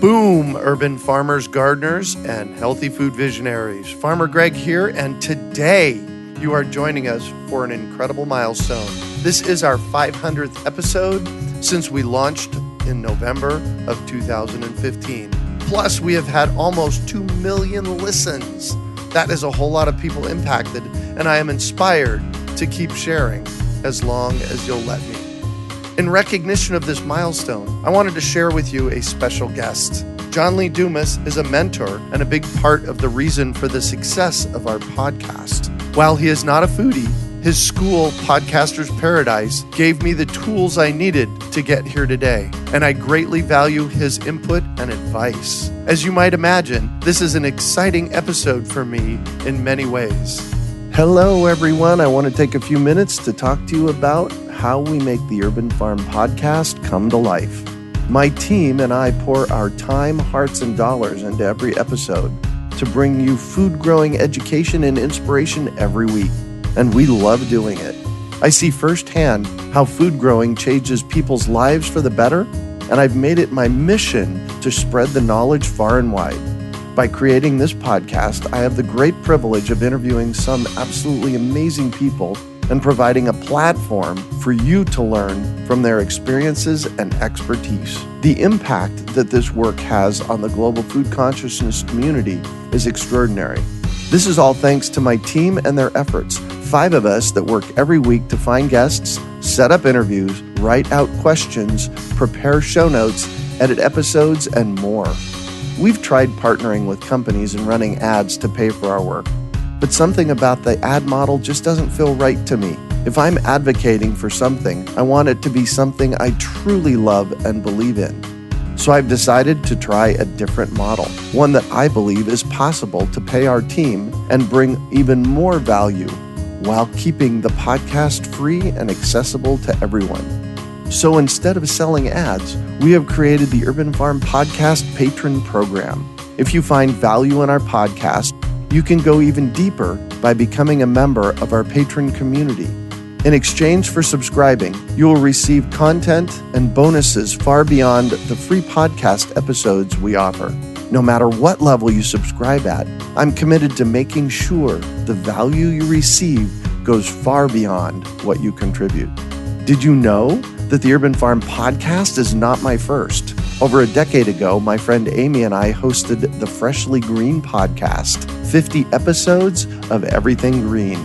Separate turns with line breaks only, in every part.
Boom, urban farmers, gardeners, and healthy food visionaries. Farmer Greg here, and today you are joining us for an incredible milestone. This is our 500th episode since we launched in November of 2015. Plus, we have had almost 2 million listens. That is a whole lot of people impacted, and I am inspired to keep sharing as long as you'll let me. In recognition of this milestone, I wanted to share with you a special guest. Lee Dumas is a mentor and a big part of the reason for the success of our podcast. While he is not a foodie, his school, Podcaster's Paradise, gave me the tools I needed to get here today, and I greatly value his input and advice. As you might imagine, this is an exciting episode for me in many ways. Hello, everyone. I want to take a few minutes to talk to you about how we make the Urban Farm Podcast come to life. My team and I pour our time, hearts, and dollars into every episode to bring you food growing education and inspiration every week. And we love doing it. I see firsthand how food growing changes people's lives for the better, and I've made it my mission to spread the knowledge far and wide. By creating this podcast, I have the great privilege of interviewing some absolutely amazing people and providing a platform for you to learn from their experiences and expertise. The impact that this work has on the global food consciousness community is extraordinary. This is all thanks to my team and their efforts. 5 of us that work every week to find guests, set up interviews, write out questions, prepare show notes, edit episodes, and more. We've tried partnering with companies and running ads to pay for our work, but something about the ad model just doesn't feel right to me. If I'm advocating for something, I want it to be something I truly love and believe in. So I've decided to try a different model, one that I believe is possible to pay our team and bring even more value while keeping the podcast free and accessible to everyone. So instead of selling ads, we have created the Urban Farm Podcast Patron Program. If you find value in our podcast, you can go even deeper by becoming a member of our patron community. In exchange for subscribing, you will receive content and bonuses far beyond the free podcast episodes we offer. No matter what level you subscribe at, I'm committed to making sure the value you receive goes far beyond what you contribute. Did you know that the Urban Farm Podcast is not my first? Over a decade ago, my friend Amy and I hosted the Freshly Green Podcast, 50 episodes of everything green.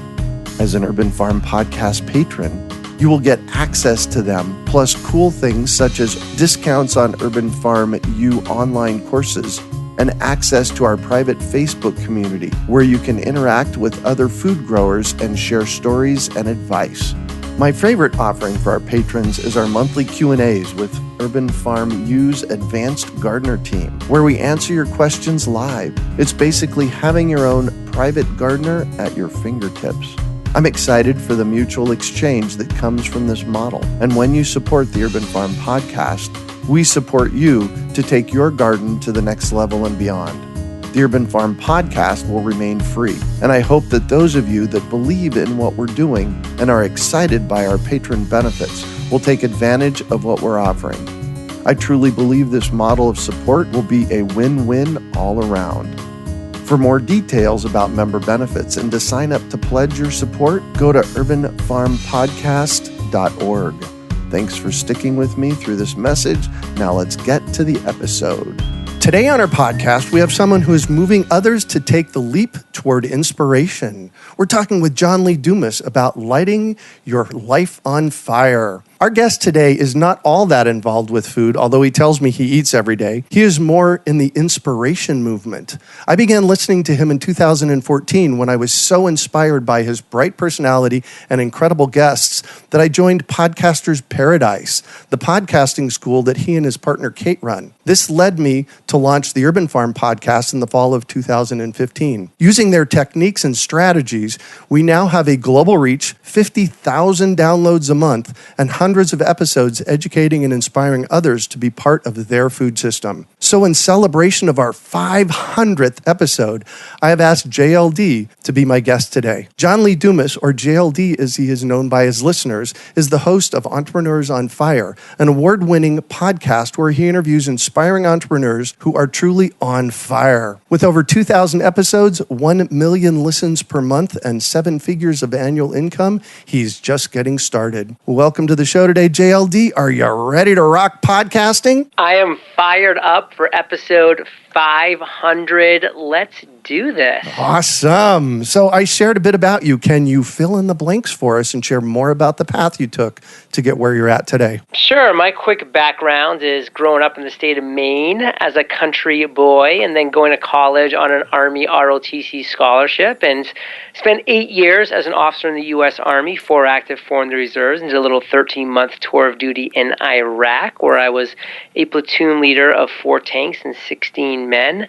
As an Urban Farm Podcast patron, you will get access to them, plus cool things such as discounts on Urban Farm U online courses and access to our private Facebook community where you can interact with other food growers and share stories and advice. My favorite offering for our patrons is our monthly Q&As with Urban Farm U's Advanced Gardener team, where we answer your questions live. It's basically having your own private gardener at your fingertips. I'm excited for the mutual exchange that comes from this model. And when you support the Urban Farm Podcast, we support you to take your garden to the next level and beyond. The Urban Farm Podcast will remain free, and I hope that those of you that believe in what we're doing and are excited by our patron benefits will take advantage of what we're offering. I truly believe this model of support will be a win-win all around. For more details about member benefits and to sign up to pledge your support, go to urbanfarmpodcast.org. Thanks for sticking with me through this message. Now let's get to the episode. Today on our podcast, we have someone who is moving others to take the leap toward inspiration. We're talking with Lee Dumas about lighting your life on fire. Our guest today is not all that involved with food, although he tells me he eats every day. He is more in the inspiration movement. I began listening to him in 2014 when I was so inspired by his bright personality and incredible guests that I joined Podcaster's Paradise, the podcasting school that he and his partner Kate run. This led me to launch the Urban Farm Podcast in the fall of 2015. Using their techniques and strategies, we now have a global reach, 50,000 downloads a month, and hundreds of episodes educating and inspiring others to be part of their food system. So in celebration of our 500th episode, I have asked JLD to be my guest today. John Lee Dumas, or JLD as he is known by his listeners, is the host of Entrepreneurs on Fire, an award-winning podcast where he interviews inspiring entrepreneurs who are truly on fire. With over 2,000 episodes, 1 million listens per month, and 7 figures of annual income, he's just getting started. Welcome to the show today, JLD. Are you ready to rock podcasting?
I am fired up for episode 500. Let's do this.
Awesome. So I shared a bit about you. Can you fill in the blanks for us and share more about the path you took to get where you're at today?
Sure. My quick background is growing up in the state of Maine as a country boy and then going to college on an Army ROTC scholarship and spent 8 years as an officer in the U.S. Army, 4 active, 4 in the reserves, and did a little 13-month tour of duty in Iraq where I was a platoon leader of 4 tanks and 16 men.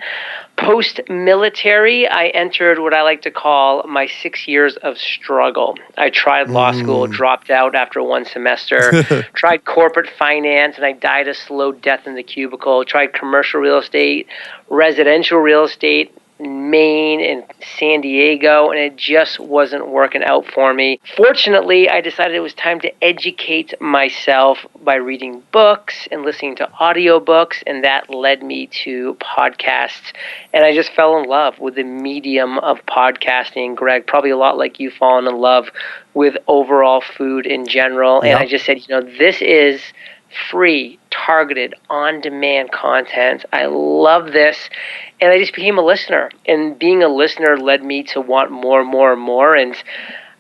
Post-military, I entered what I like to call my 6 years of struggle. I tried law school, dropped out after 1 semester, tried corporate finance, and I died a slow death in the cubicle, tried commercial real estate, residential real estate, in Maine and San Diego, and it just wasn't working out for me. Fortunately, I decided it was time to educate myself by reading books and listening to audiobooks, and that led me to podcasts. And I just fell in love with the medium of podcasting. Greg, probably a lot like you fallen in love with overall food in general. And I just said, this is free, targeted, on-demand content. I love this. And I just became a listener. And being a listener led me to want more and more and more. And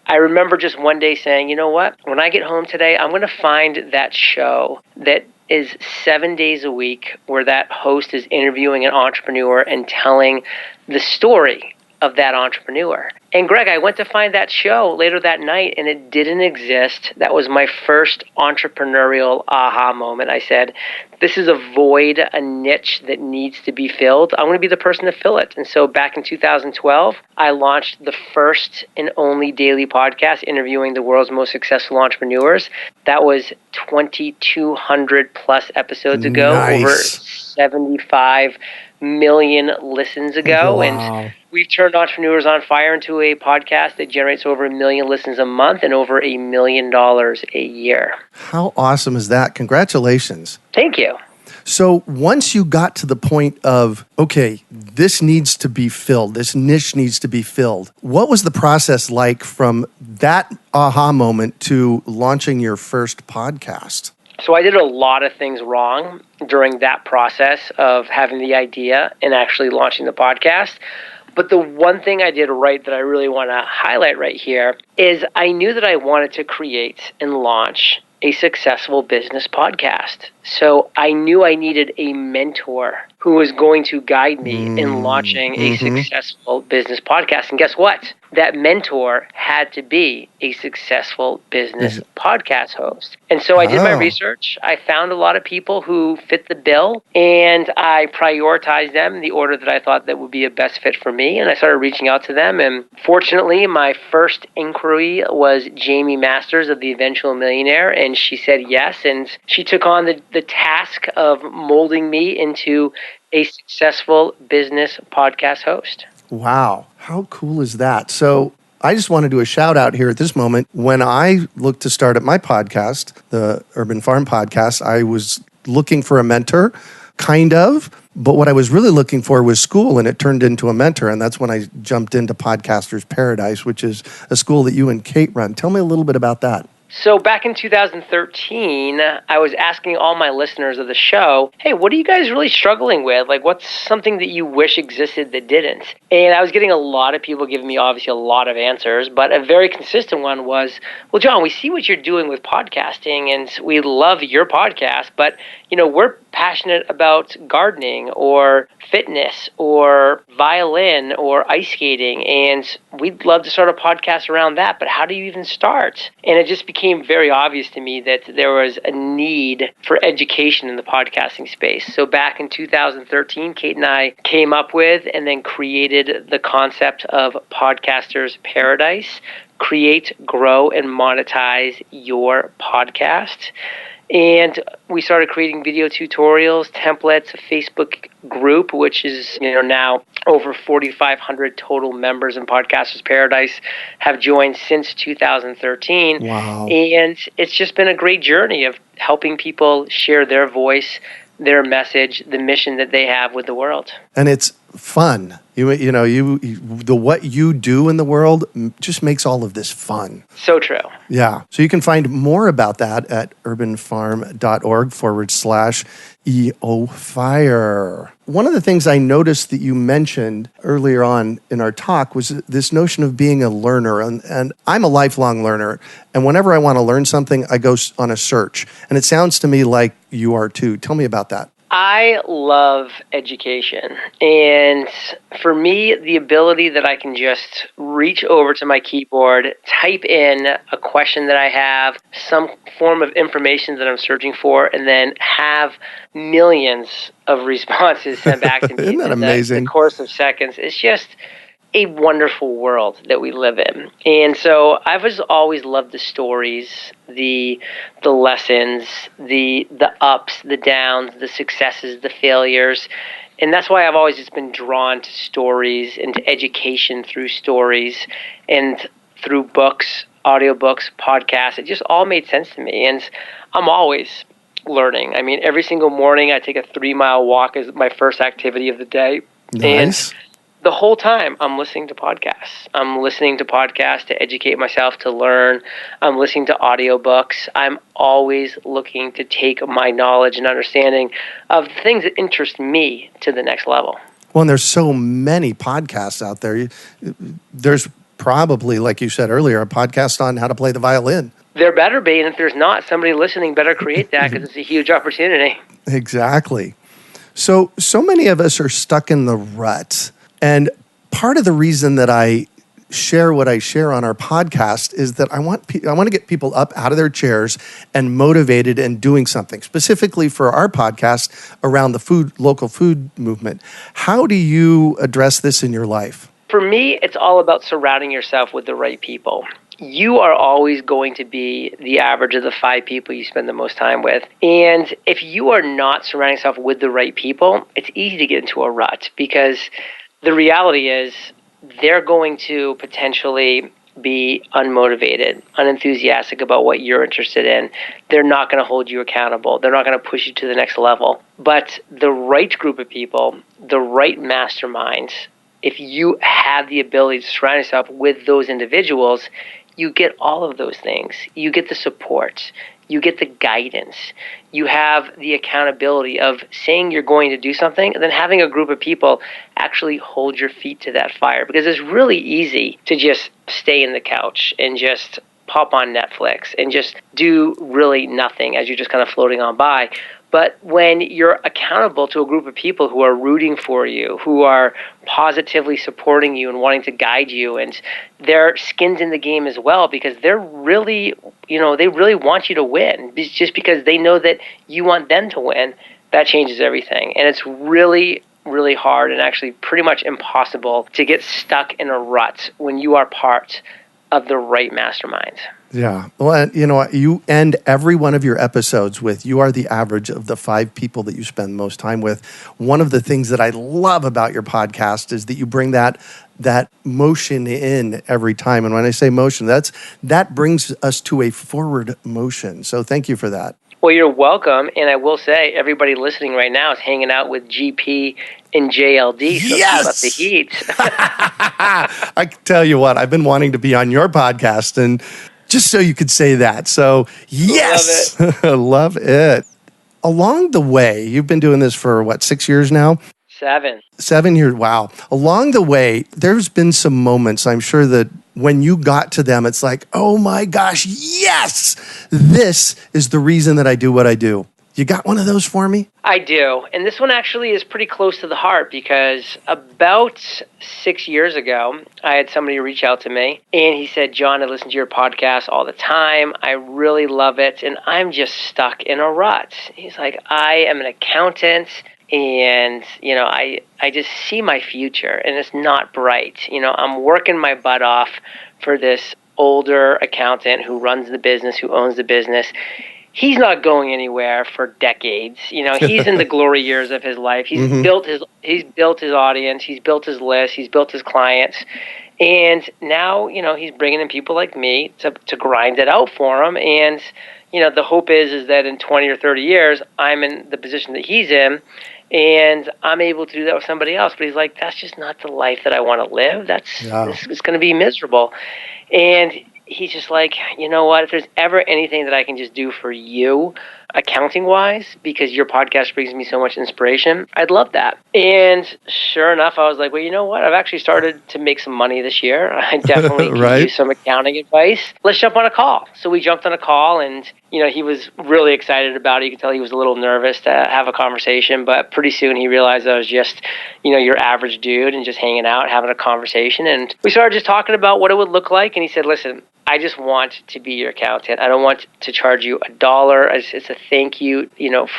I remember just one day saying, you know what? When I get home today, I'm going to find that show that is 7 days a week where that host is interviewing an entrepreneur and telling the story of that entrepreneur. And Greg, I went to find that show later that night and it didn't exist. That was my first entrepreneurial aha moment. I said, this is a void, a niche that needs to be filled. I'm going to be the person to fill it. And so back in 2012, I launched the first and only daily podcast interviewing the world's most successful entrepreneurs. That was 2,200 plus episodes ago, over 75 million listens ago.
Wow.
And we've turned Entrepreneurs on Fire into a podcast that generates over 1 million listens a month and over $1 million a year.
How awesome is that? Congratulations.
Thank you.
So once you got to the point of, okay, this needs to be filled, this niche needs to be filled, what was the process like from that aha moment to launching your first podcast?
So I did a lot of things wrong during that process of having the idea and actually launching the podcast. But the one thing I did right that I really want to highlight right here is I knew that I wanted to create and launch a successful business podcast. So I knew I needed a mentor who was going to guide me in launching a successful business podcast. And guess what? That mentor had to be a successful business podcast host. And so I did my research. I found a lot of people who fit the bill, and I prioritized them in the order that I thought that would be a best fit for me. And I started reaching out to them. And fortunately, my first inquiry was Jamie Masters of The Eventual Millionaire, and she said yes. And she took on the task of molding me into a successful business podcast host.
Wow. How cool is that? So I just want to do a shout out here at this moment. When I looked to start up my podcast, the Urban Farm Podcast, I was looking for a mentor, kind of. But what I was really looking for was school, and it turned into a mentor. And that's when I jumped into Podcasters Paradise, which is a school that you and Kate run. Tell me a little bit about that.
So back in 2013, I was asking all my listeners of the show, hey, what are you guys really struggling with? Like, what's something that you wish existed that didn't? And I was getting a lot of people giving me, obviously, a lot of answers, but a very consistent one was, well, John, we see what you're doing with podcasting, and we love your podcast, but, we're passionate about gardening or fitness or violin or ice skating, and we'd love to start a podcast around that, but how do you even start? And it just became very obvious to me that there was a need for education in the podcasting space. So back in 2013, Kate and I came up with and then created the concept of Podcasters Paradise. Create, grow, and monetize your podcast. And we started creating video tutorials, templates, a Facebook group, which is now over 4,500 total members in Podcasters Paradise have joined since 2013.
Wow.
And it's just been a great journey of helping people share their voice, their message, the mission that they have with the world.
And it's fun. What you do in the world just makes all of this fun.
So true.
Yeah. So you can find more about that at urbanfarm.org/EOFire. One of the things I noticed that you mentioned earlier on in our talk was this notion of being a learner. And I'm a lifelong learner. And whenever I want to learn something, I go on a search. And it sounds to me like you are too. Tell me about that.
I love education. And for me, the ability that I can just reach over to my keyboard, type in a question that I have, some form of information that I'm searching for, and then have millions of responses sent back to me
Isn't that amazing?
In the course of seconds. It's just a wonderful world that we live in. And so I've just always loved the stories, the lessons, the ups, the downs, the successes, the failures. And that's why I've always just been drawn to stories and to education through stories and through books, audiobooks, podcasts. It just all made sense to me. And I'm always learning. I mean, every single morning I take a 3-mile walk as my first activity of the day.
Nice.
And the whole time I'm listening to podcasts. I'm listening to podcasts to educate myself, to learn. I'm listening to audiobooks. I'm always looking to take my knowledge and understanding of things that interest me to the next level.
Well, and there's so many podcasts out there. There's probably, like you said earlier, a podcast on how to play the violin.
There better be, and if there's not, somebody listening better create that because it's a huge opportunity.
Exactly. So many of us are stuck in the rut. And part of the reason that I share what I share on our podcast is that I want to get people up out of their chairs and motivated and doing something, specifically for our podcast around the local food movement. How do you address this in your life?
For me, it's all about surrounding yourself with the right people. You are always going to be the average of the 5 people you spend the most time with. And if you are not surrounding yourself with the right people, it's easy to get into a rut because the reality is they're going to potentially be unmotivated, unenthusiastic about what you're interested in. They're not going to hold you accountable. They're not going to push you to the next level. But the right group of people, the right masterminds, if you have the ability to surround yourself with those individuals, you get all of those things. You get the support. You get the guidance. You have the accountability of saying you're going to do something and then having a group of people actually hold your feet to that fire. Because it's really easy to just stay in the couch and just pop on Netflix and just do really nothing as you're just kind of floating on by. But when you're accountable to a group of people who are rooting for you, who are positively supporting you and wanting to guide you, and their skin's in the game as well because they're really, they really want you to win just because they know that you want them to win, that changes everything. And it's really, really hard and actually pretty much impossible to get stuck in a rut when you are part of the right mastermind.
Yeah. Well, you end every one of your episodes with, you are the average of the 5 people that you spend most time with. One of the things that I love about your podcast is that you bring that motion in every time. And when I say motion, that brings us to a forward motion. So thank you for that.
Well, you're welcome. And I will say, everybody listening right now is hanging out with GP and JLD. So
yes!
Keep up the heat.
I can tell you what, I've been wanting to be on your podcast, and just so you could say that. So, yes,
love it.
Love it. Along the way, you've been doing this for 6 years now?
7.
7 years. Wow. Along the way, there's been some moments, I'm sure, that when you got to them, it's like, oh my gosh, yes, this is the reason that I do what I do. You got one of those for me?
I do. And this one actually is pretty close to the heart because about 6 years ago, I had somebody reach out to me and he said, John, I listen to your podcast all the time. I really love it. And I'm just stuck in a rut. He's like, I am an accountant and, I just see my future and it's not bright. I'm working my butt off for this older accountant who runs the business, who owns the business. he's not going anywhere for decades. He's in the glory years of his life. He's built his audience. He's built his list. He's built his clients. And now, he's bringing in people like me to grind it out for him. And, the hope is that in 20 or 30 years, I'm in the position that he's in, and I'm able to do that with somebody else. But he's like, that's just not the life that I want to live. It's going to be miserable. And he's just like, you know what, if there's ever anything that I can just do for you, accounting-wise, because your podcast brings me so much inspiration, I'd love that. And sure enough, I was like, well, you know what? I've actually started to make some money this year. I definitely could use some accounting advice. Let's jump on a call. So we jumped on a call, and, he was really excited about it. You could tell he was a little nervous to have a conversation, but pretty soon he realized I was just, your average dude and just hanging out, having a conversation. And we started just talking about what it would look like. And he said, listen, I just want to be your accountant. I don't want to charge you $1. It's a thank you,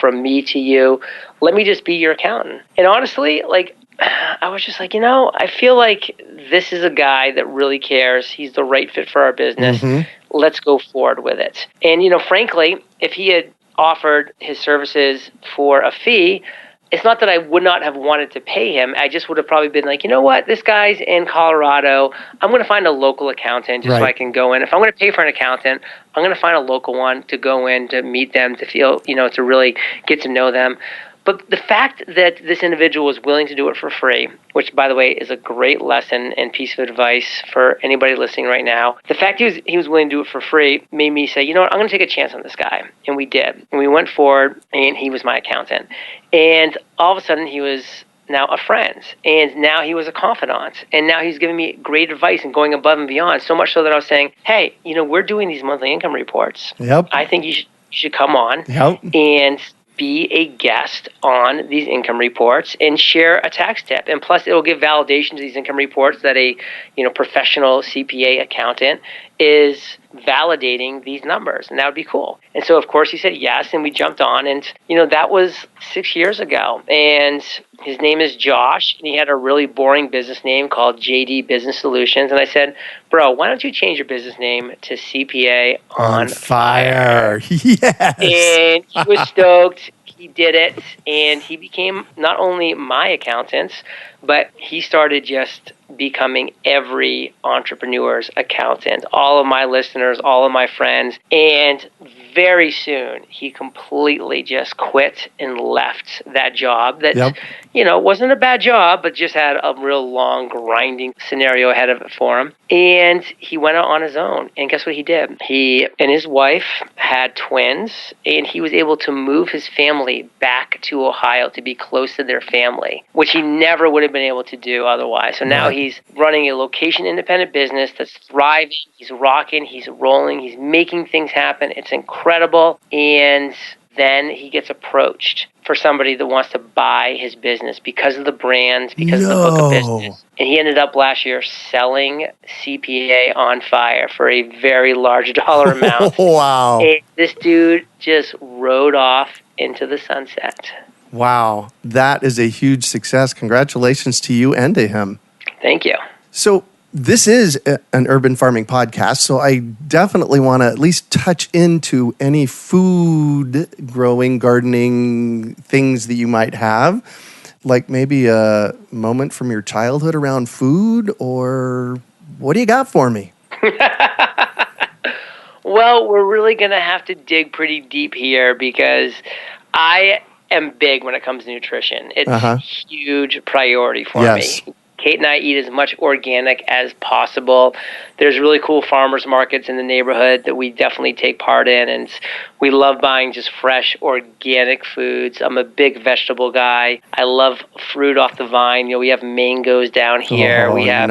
from me to you. Let me just be your accountant. And honestly, I was just like, I feel like this is a guy that really cares. He's the right fit for our business. Let's go forward with it. And, frankly, if he had offered his services for a fee, it's not that I would not have wanted to pay him. I just would have probably been like, you know what? This guy's in Colorado. I'm going to find a local accountant just so I can go in. If I'm going to pay for an accountant, I'm going to find a local one to go in, to meet them, to feel, to really get to know them. But the fact that this individual was willing to do it for free, which, by the way, is a great lesson and piece of advice for anybody listening right now. The fact he was willing to do it for free made me say, you know what, I'm going to take a chance on this guy. And we did. And we went forward, and he was my accountant. And all of a sudden, he was now a friend. And now he was a confidant. And now he's giving me great advice and going above and beyond, so much so that I was saying, hey, we're doing these monthly income reports.
Yep.
I think you should come on and be a guest on these income reports and share a tax tip. And plus, it will give validation to these income reports that a professional CPA accountant is validating these numbers, and that would be cool. And so, of course, he said yes, and we jumped on, and that was 6 years ago. And his name is Josh, and he had a really boring business name called JD Business Solutions. And I said, bro, why don't you change your business name to CPA on Fire?
Yes.
And he was stoked. He did it, and he became not only my accountant, but he started just becoming every entrepreneur's accountant, all of my listeners, all of my friends. And very soon, he completely just quit and left that job that, wasn't a bad job, but just had a real long, grinding scenario ahead of it for him. And he went out on his own. And guess what he did? He and his wife had twins, and he was able to move his family back to Ohio to be close to their family, which he never would have been able to do otherwise. So now he's running a location-independent business that's thriving. He's rocking. He's rolling. He's making things happen. It's incredible. And then he gets approached for somebody that wants to buy his business because of the brand, because of the book of business. And he ended up last year selling CPA on Fire for a very large dollar amount.
Wow.
And this dude just rode off into the sunset.
Wow. That is a huge success. Congratulations to you and to him.
Thank you.
So this is an urban farming podcast, so I definitely want to at least touch into any food growing, gardening things that you might have, like maybe a moment from your childhood around food, or what do you got for me?
Well, we're really going to have to dig pretty deep here because I am big when it comes to nutrition. It's a huge priority for me. Kate and I eat as much organic as possible. There's really cool farmers markets in the neighborhood that we definitely take part in, and we love buying just fresh organic foods. I'm a big vegetable guy. I love fruit off the vine. We have mangoes down here. We have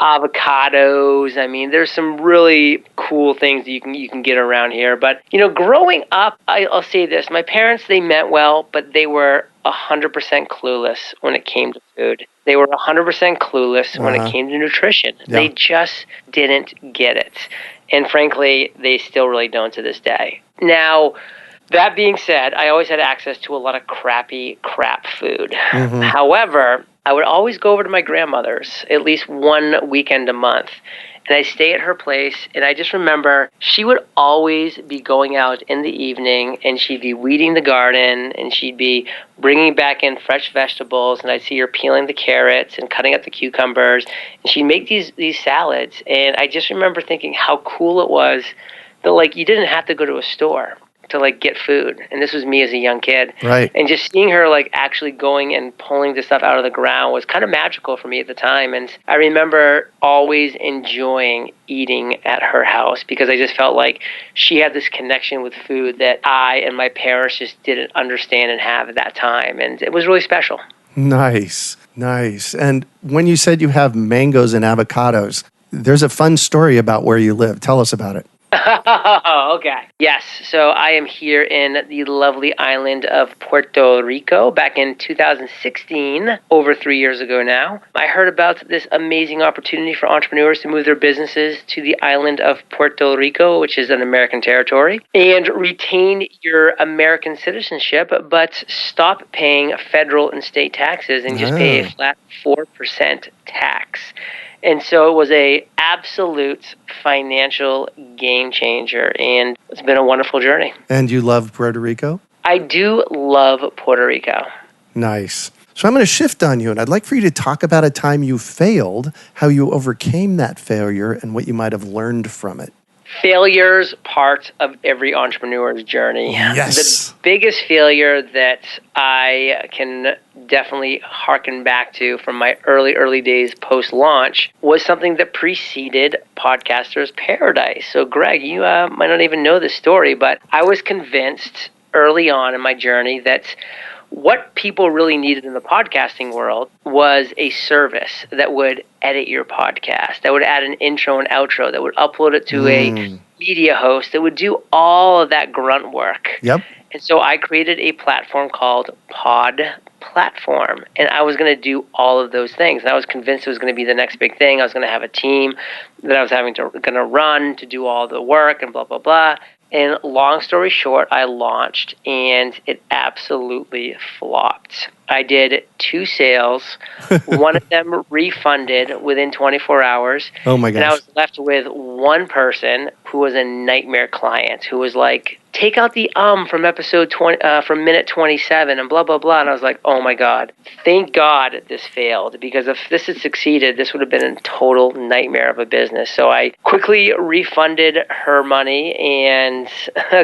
avocados. I mean, there's some really cool things that you can get around here. But, growing up, I'll say this. My parents, they meant well, but they were 100% clueless when it came to food. They were 100% clueless when it came to nutrition. They just didn't get it. And frankly, they still really don't to this day. Now, that being said, I always had access to a lot of crap food. However, I would always go over to my grandmother's at least one weekend a month. And I stay at her place, and I just remember she would always be going out in the evening, and she'd be weeding the garden, and she'd be bringing back in fresh vegetables, and I'd see her peeling the carrots and cutting up the cucumbers, and she'd make these salads. And I just remember thinking how cool it was that, like, you didn't have to go to a store to, like, get food. And this was me as a young kid.
Right.
And just seeing her, like, actually going and pulling this stuff out of the ground was kind of magical for me at the time. And I remember always enjoying eating at her house because I just felt like she had this connection with food that I and my parents just didn't understand and have at that time. And it was really special.
Nice. And when you said you have mangoes and avocados, there's a fun story about where you live. Tell us about it.
Oh, okay. Yes. So I am here in the lovely island of Puerto Rico back in 2016, over 3 years ago now. I heard about this amazing opportunity for entrepreneurs to move their businesses to the island of Puerto Rico, which is an American territory, and retain your American citizenship, but stop paying federal and state taxes and just pay a flat 4% tax. And so it was a absolute financial game changer, and it's been a wonderful journey.
And you love Puerto Rico?
I do love Puerto Rico.
Nice. So I'm going to shift on you, and I'd like for you to talk about a time you failed, how you overcame that failure, and what you might have learned from it.
Failure's part of every entrepreneur's journey.
Yes.
The biggest failure that I can definitely harken back to from my early days post-launch was something that preceded Podcaster's Paradise. So, Greg, you might not even know this story, but I was convinced early on in my journey that what people really needed in the podcasting world was a service that would edit your podcast, that would add an intro and outro, that would upload it to a media host, that would do all of that grunt work.
Yep.
And so I created a platform called Pod Platform, and I was going to do all of those things. And I was convinced it was going to be the next big thing. I was going to have a team that I was going to run to do all the work and blah, blah, blah. And long story short, I launched, and it absolutely flopped. I did 2 sales. One of them refunded within 24 hours.
Oh, my gosh.
And I was left with one person who was a nightmare client who was like, take out the from episode 20, from minute 27 and blah, blah, blah. And I was like, oh, my God. Thank God this failed, because if this had succeeded, this would have been a total nightmare of a business. So I quickly refunded her money and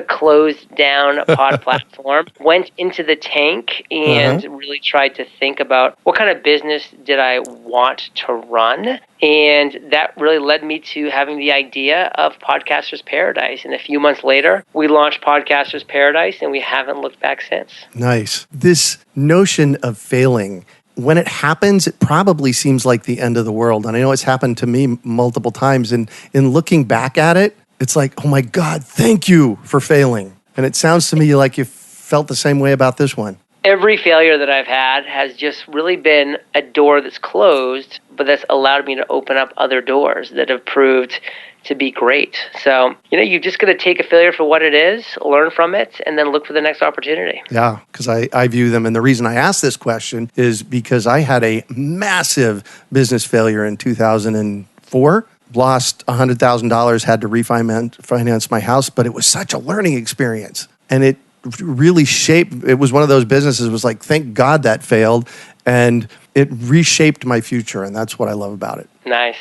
closed down Pod Platform, went into the tank, and really tried to think about what kind of business did I want to run. And that really led me to having the idea of Podcaster's Paradise. And a few months later, we launched Podcaster's Paradise, and we haven't looked back since.
Nice. This notion of failing, when it happens, it probably seems like the end of the world. And I know it's happened to me multiple times. And in looking back at it, it's like, oh my God, thank you for failing. And it sounds to me like you felt the same way about this one.
Every failure that I've had has just really been a door that's closed, but that's allowed me to open up other doors that have proved to be great. So, you've just got to take a failure for what it is, learn from it, and then look for the next opportunity.
Yeah, because I view them. And the reason I asked this question is because I had a massive business failure in 2004. Lost $100,000, had to refinance my house, but it was such a learning experience. And it really it was one of those businesses, it was like, thank God that failed. And it reshaped my future. And that's what I love about it.
Nice.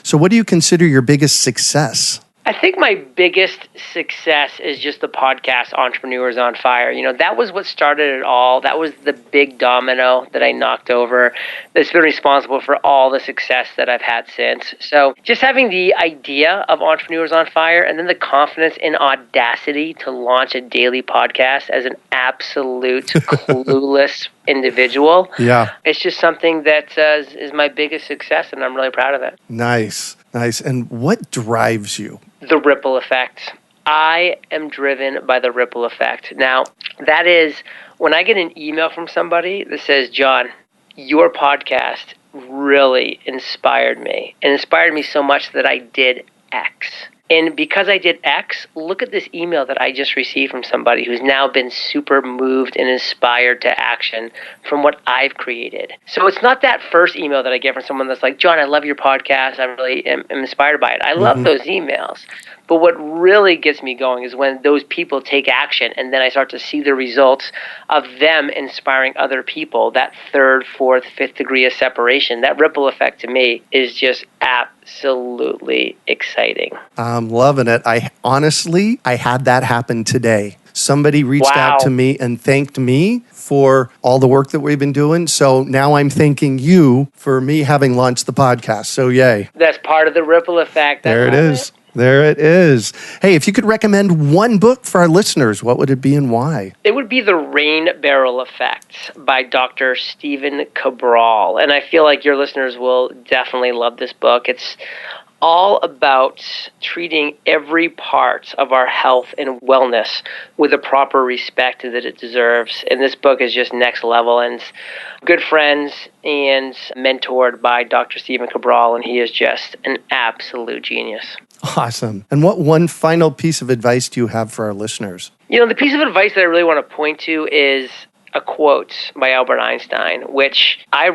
So what do you consider your biggest success?
I think my biggest success is just the podcast Entrepreneurs on Fire. That was what started it all. That was the big domino that I knocked over that's been responsible for all the success that I've had since. So just having the idea of Entrepreneurs on Fire and then the confidence and audacity to launch a daily podcast as an absolute clueless individual.
Yeah.
It's just something that is my biggest success, and I'm really proud of it.
Nice. And what drives you?
The ripple effect. I am driven by the ripple effect. Now, that is when I get an email from somebody that says, John, your podcast really inspired me. It inspired me so much that I did X. And because I did X, look at this email that I just received from somebody who's now been super moved and inspired to action from what I've created. So it's not that first email that I get from someone that's like, John, I love your podcast. I really am inspired by it. I love those emails. But what really gets me going is when those people take action and then I start to see the results of them inspiring other people. That third, fourth, fifth degree of separation, that ripple effect to me is just absolutely exciting.
I'm loving it. I had that happen today. Somebody reached out to me and thanked me for all the work that we've been doing. So now I'm thanking you for me having launched the podcast. So yay.
That's part of the ripple effect.
There it is. There it is. Hey, if you could recommend one book for our listeners, what would it be and why?
It would be The Rain Barrel Effect by Dr. Stephen Cabral. And I feel like your listeners will definitely love this book. It's all about treating every part of our health and wellness with the proper respect that it deserves. And this book is just next level. And good friends and mentored by Dr. Stephen Cabral, and he is just an absolute genius.
Awesome. And what one final piece of advice do you have for our listeners?
You know, the piece of advice that I really want to point to is a quote by Albert Einstein, which I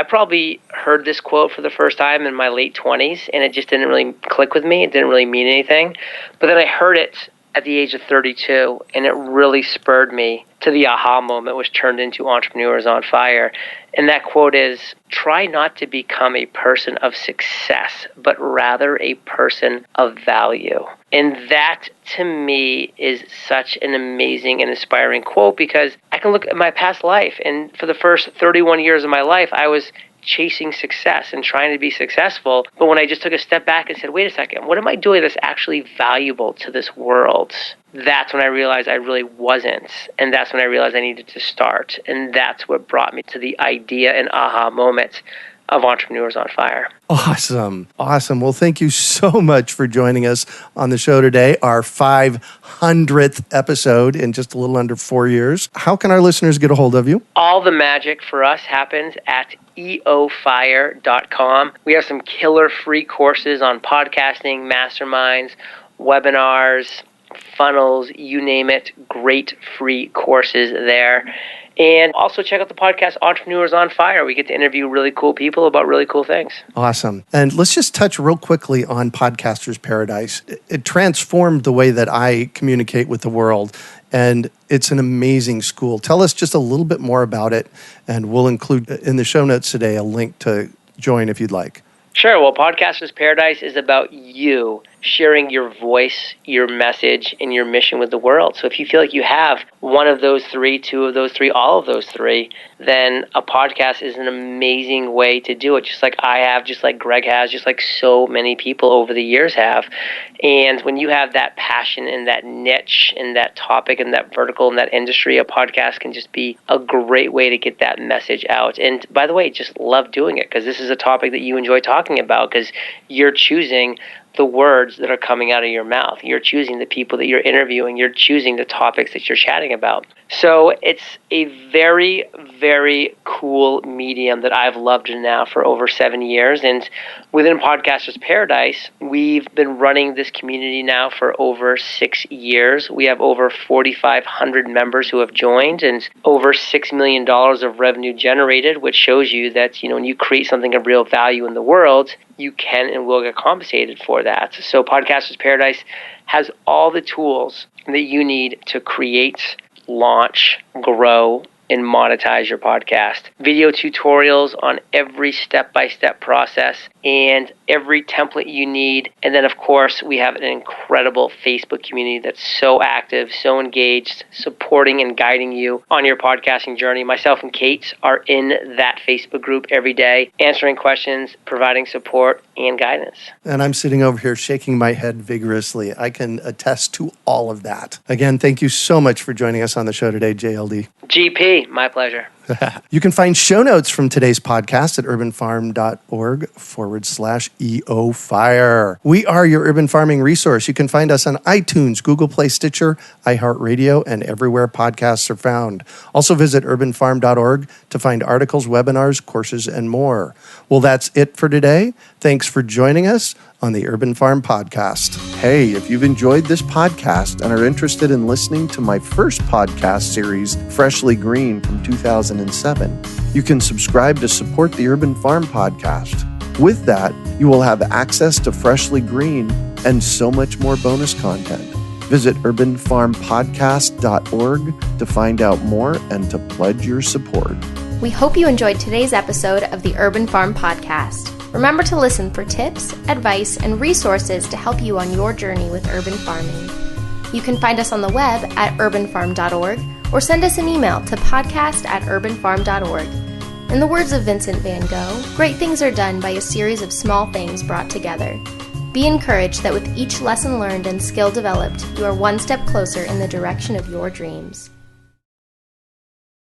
probably heard this quote for the first time in my late 20s, and it just didn't really click with me. It didn't really mean anything. But then I heard it at the age of 32, and it really spurred me to the aha moment, which turned into Entrepreneurs on Fire. And that quote is, try not to become a person of success, but rather a person of value. And that, to me, is such an amazing and inspiring quote, because I can look at my past life, and for the first 31 years of my life, I was chasing success and trying to be successful. But when I just took a step back and said, wait a second, what am I doing that's actually valuable to this world? That's when I realized I really wasn't. And that's when I realized I needed to start. And that's what brought me to the idea and aha moment of Entrepreneurs on Fire.
Awesome. Awesome. Well, thank you so much for joining us on the show today, our 500th episode in just a little under 4 years. How can our listeners get a hold of you?
All the magic for us happens at eofire.com. We have some killer free courses on podcasting, masterminds, webinars, funnels, you name it. Great free courses there. And also check out the podcast Entrepreneurs on Fire. We get to interview really cool people about really cool things.
Awesome. And let's just touch real quickly on Podcaster's Paradise. It transformed the way that I communicate with the world, and it's an amazing school. Tell us just a little bit more about it, and we'll include in the show notes today a link to join if you'd like.
Sure. Well, Podcaster's Paradise is about you sharing your voice, your message, and your mission with the world. So if you feel like you have one of those three, two of those three, all of those three, then a podcast is an amazing way to do it, just like I have, just like Greg has, just like so many people over the years have. And when you have that passion and that niche and that topic and that vertical and that industry, a podcast can just be a great way to get that message out. And by the way, just love doing it, because this is a topic that you enjoy talking about, because you're choosing the words that are coming out of your mouth. You're choosing the people that you're interviewing. You're choosing the topics that you're chatting about. So it's a very, very cool medium that I've loved now for over 7 years. And within Podcaster's Paradise, we've been running this community now for over 6 years. We have over 4,500 members who have joined and over $6 million of revenue generated, which shows you that, when you create something of real value in the world, you can and will get compensated for that. So Podcaster's Paradise has all the tools that you need to create, launch, grow, and monetize your podcast. Video tutorials on every step-by-step process and every template you need. And then, of course, we have an incredible Facebook community that's so active, so engaged, supporting and guiding you on your podcasting journey. Myself and Kate are in that Facebook group every day, answering questions, providing support and guidance.
And I'm sitting over here shaking my head vigorously. I can attest to all of that. Again, thank you so much for joining us on the show today, JLD.
GP, my pleasure.
You can find show notes from today's podcast at urbanfarm.org/EOFire. We are your urban farming resource. You can find us on iTunes, Google Play, Stitcher, iHeartRadio, and everywhere podcasts are found. Also visit urbanfarm.org to find articles, webinars, courses, and more. Well, that's it for today. Thanks for joining us on the Urban Farm Podcast. Hey, if you've enjoyed this podcast and are interested in listening to my first podcast series, Freshly Green, from 2007, you can subscribe to support the Urban Farm Podcast. With that, you will have access to Freshly Green and so much more bonus content. Visit urbanfarmpodcast.org to find out more and to pledge your support.
We hope you enjoyed today's episode of the Urban Farm Podcast. Remember to listen for tips, advice, and resources to help you on your journey with urban farming. You can find us on the web at urbanfarm.org or send us an email to podcast@urbanfarm.org. In the words of Vincent van Gogh, great things are done by a series of small things brought together. Be encouraged that with each lesson learned and skill developed, you are one step closer in the direction of your dreams.